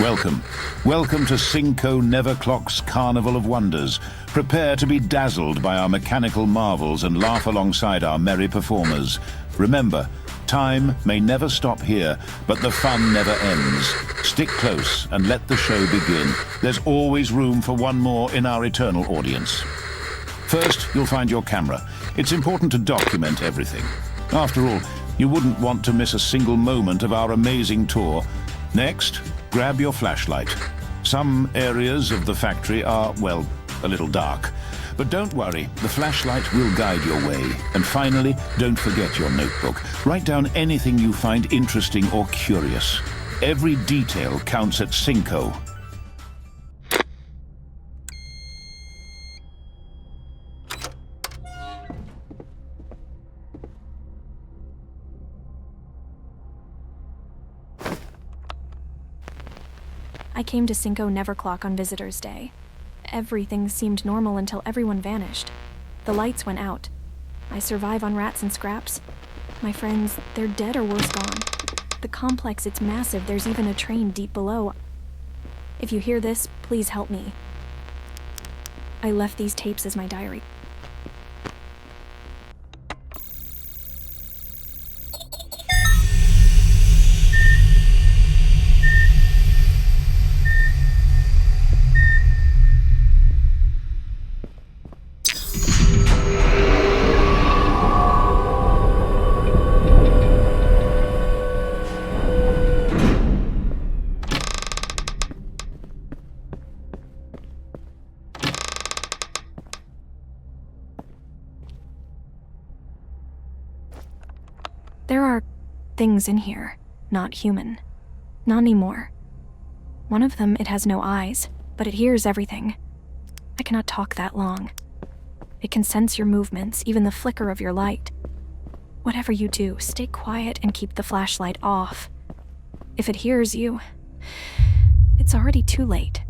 Welcome. Welcome to Synko Never Clock's Carnival of Wonders. Prepare to be dazzled by our mechanical marvels and laugh alongside our merry performers. Remember, time may never stop here, but the fun never ends. Stick close and let the show begin. There's always room for one more in our eternal audience. First, you'll find your camera. It's important to document everything. After all, you wouldn't want to miss a single moment of our amazing tour. Next, grab your flashlight. Some areas of the factory are, well, a little dark. But don't worry, the flashlight will guide your way. And finally, don't forget your notebook. Write down anything you find interesting or curious. Every detail counts at Synko. I came to Synko Never Clock on Visitor's Day. Everything seemed normal until everyone vanished. The lights went out. I survive on rats and scraps. My friends, they're dead or worse gone. The complex, it's massive. There's even a train deep below. If you hear this, please help me. I left these tapes as my diary. There are things in here, not human. Not anymore. One of them, it has no eyes, but it hears everything. I cannot talk that long. It can sense your movements, even the flicker of your light. Whatever you do, stay quiet and keep the flashlight off. If it hears you, it's already too late.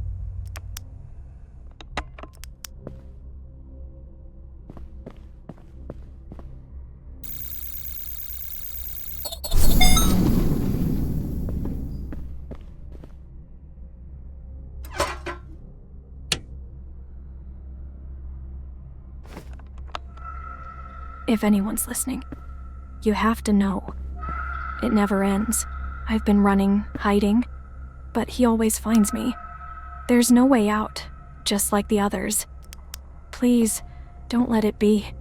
If anyone's listening, you have to know. It never ends. I've been running, hiding, but he always finds me. There's no way out, just like the others. Please, don't let it be.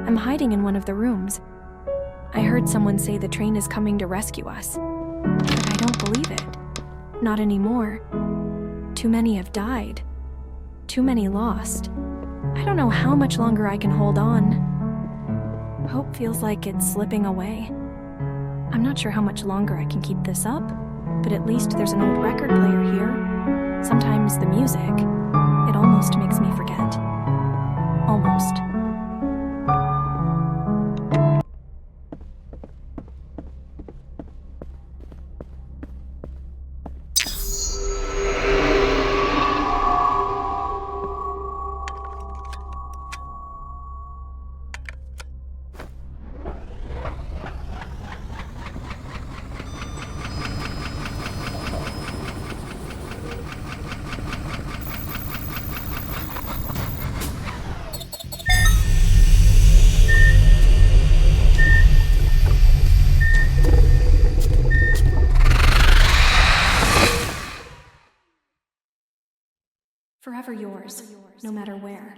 I'm hiding in one of the rooms. I heard someone say the train is coming to rescue us, but I don't believe it. Not anymore. Too many have died. Too many lost. I don't know how much longer I can hold on. Hope feels like it's slipping away. I'm not sure how much longer I can keep this up, but at least there's an old record player here. Sometimes the music, it almost makes me forget. Almost. Forever yours, no matter where.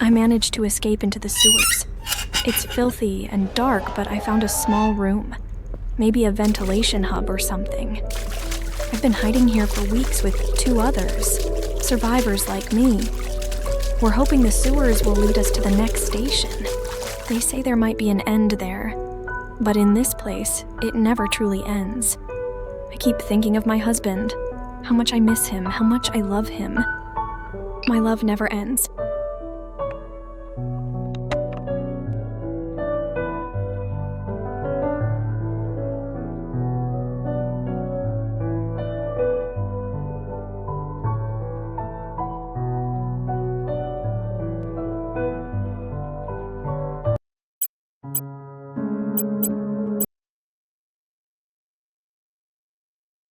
I managed to escape into the sewers. It's filthy and dark, but I found a small room. Maybe a ventilation hub or something. I've been hiding here for weeks with 2 others, survivors like me. We're hoping the sewers will lead us to the next station. They say there might be an end there, but in this place, it never truly ends. I keep thinking of my husband, how much I miss him, how much I love him. My love never ends.